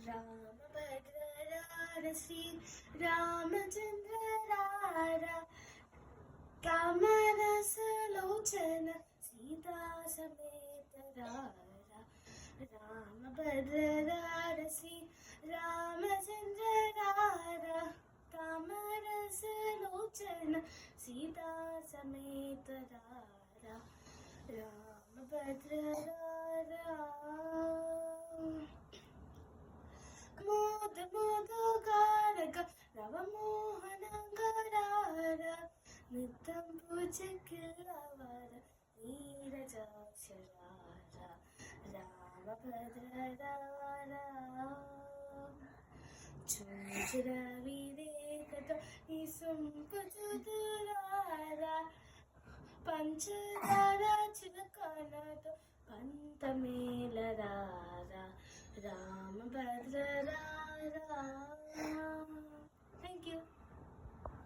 रामभद्र श्री रामचंद्र रारा कामरस लोचन सीता समेत रारा रामभद्र श्री रामचंद्र रारा कामरस लोचन सीता समेत रारा रामभद्र मोद मोद कारक रव मोहन गरार नित्यं पूजकिल्लवर नीरजाक्षरार रामभद्र चूचुरविवेकत निसुंपुजुदुरारा पंचदार चिलकनत पंतमेलरारा रामभद्र